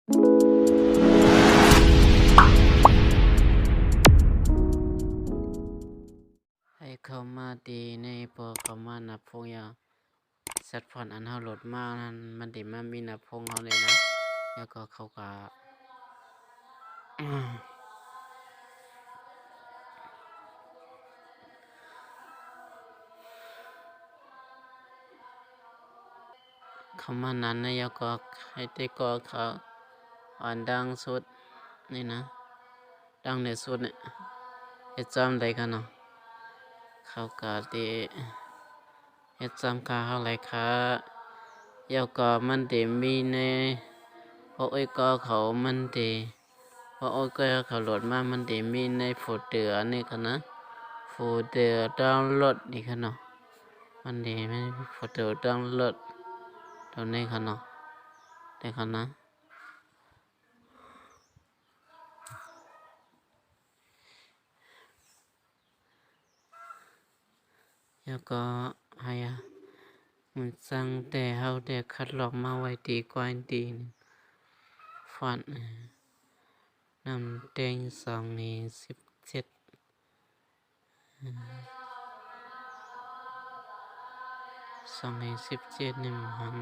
ให้เข้ามาดีในพอเข้ามานับพงอย่างสัตว์ผ่อนอันเฮาโหลดมากนั้นมันดิมามีนับพงเฮาเลยนะแล้วก็เขาก็ เขามานั้นนะแล้วก็ให้ได้ก็เขาอ่อนดังสุดนี่นะดังในสุดเนี่ยเฮ็ดจำได้กันเนาะเขาก็ได้เฮ็ดจำค่าเฮาหลายค่าแล้วก็มันได้มีในพออ้อยก็เขามันได้พออ้อยก็เขาโหลดมามันได้มีในโฟลเดอร์นี่กันนะโฟลเดอร์ดาวน์โหลดนี่กันเนาะมันได้มีโฟลเดอร์ดาวน์โหลดตรงนี้กันเนาะได้กันนะแล้วก็ให้มันสั่งแต่เฮาได้คัดลอกมาไว้ดีกว่าดีฟอนต์น้ำแดง2นี่172นี่17นี่มัน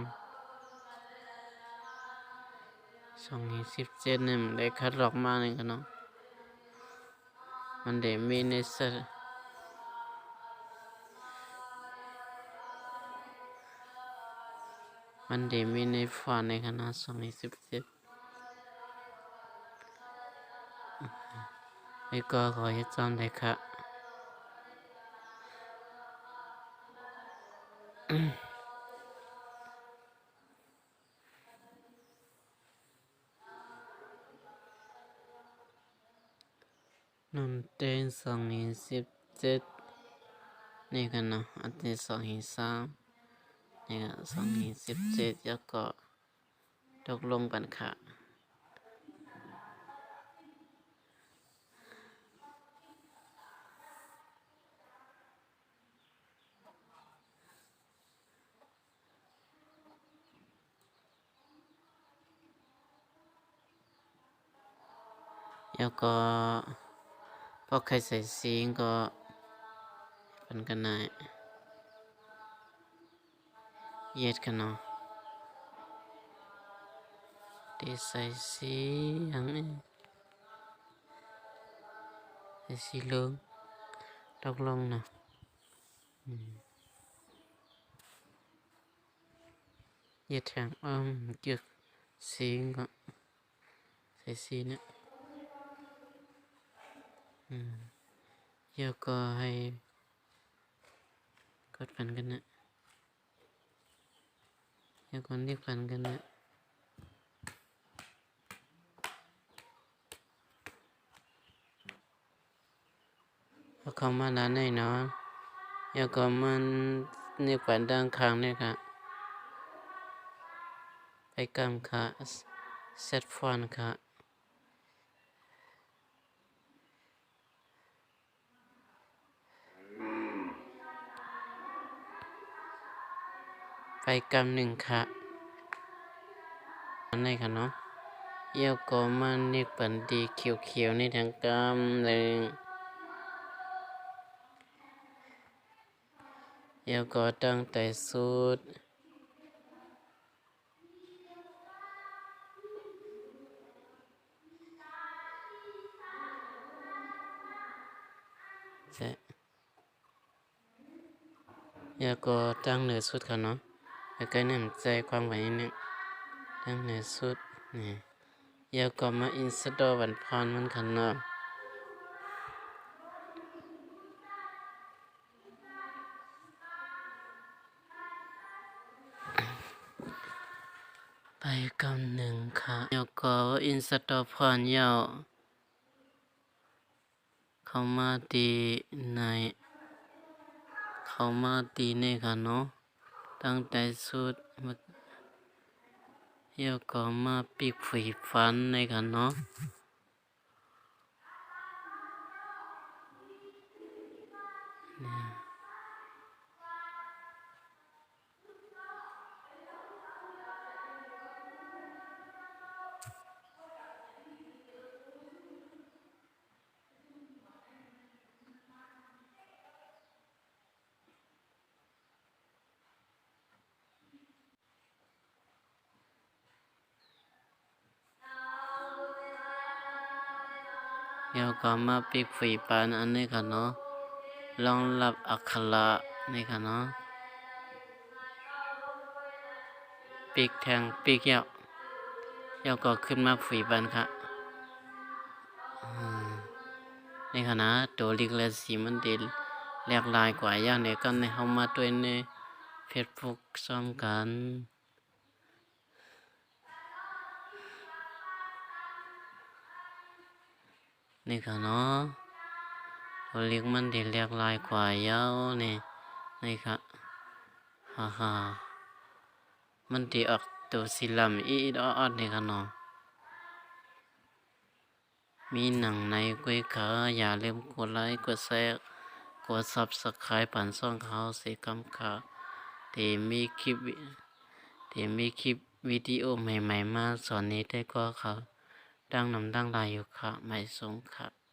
2นี่17นี่มันได้คัดลอกมานี่กันเนาะมันได้มีในมันได้มีในฟอนต์ในขนาด2นี่17ไอ้ก็ขอให้จำได้ค่ะน้ำแดง2นี่17นี่กันเนาะอันที่2นี่3นี่ก็2นี่17แล้วก็ตกลงกันค่ะแล้วก็พอใครใส่สีก็เป็นกันได้เย็ดกันเนาะที่ใส่สีอย่างนี้ใส่สีเหลืองตกลงเนาะเย็ดแทงเกี่ยวสีก็ใส่สีเนี่ยแล้วก็ให้กดพันกันนะแล้วก็เรียกพันกันนะพอเข้ามาร้านไหนเนาะแล้วก็มันเรียกพันด้านข้างเนี่ยค่ะไปกำค่ะเซตฟอนต์ค่ะไปกำ1ค่ะอันไหนค่ะเนาะแล้วก็มันเรียกปันดีเขียวๆในทางกำหนึ่งแล้วก็ตั้งแต่สุดแล้วก็ตั้งเหนือสุดค่ะเนาะแล้วก็นำใจความไว้นิดนึงตั้งเหนือสุดนี่แล้วก็มาอินสตอลวันพรมันค่ะเนาะไปกำ1ค่ะแล้วก็อินสตอลพรยาวเข้ามาตีในค่ะเนาะตั้งแต่สุดแล้วก็มาปีกฝีฟันในค่ะเนาะ แล้วก็มาปีกฝีปานอันนี้ค่ะเนาะรองรับอักขระนี่ค่ะเนาะปีกแทงปีกยาวแล้วก็ขึ้นมาฝีปานค่ะนี่ค่ะนะตัวลิกและสีมันดีหลากหลายกว่าอย่างในกันในเฮามาด้วยในเฟซบุ๊กซ้อมกันนี่ค่ะเนาะตัวลิกมันดีหลากหลายกว่ายาวนี่ค่ะฮ่ามันดีออกตัวสีลำอีดออดนี่ค่ะเนาะมีหนังในกุ้ยขาอย่าลืมกดไลค์กดแชร์กด Subscribe ผ่านช่องเขาสีกำขาที่มีคลิปวิดีโอใหม่ๆมาสอนนี้ได้ก็ค่ะดังนำดังลายอยู่ค่ะไม่สงค่ะ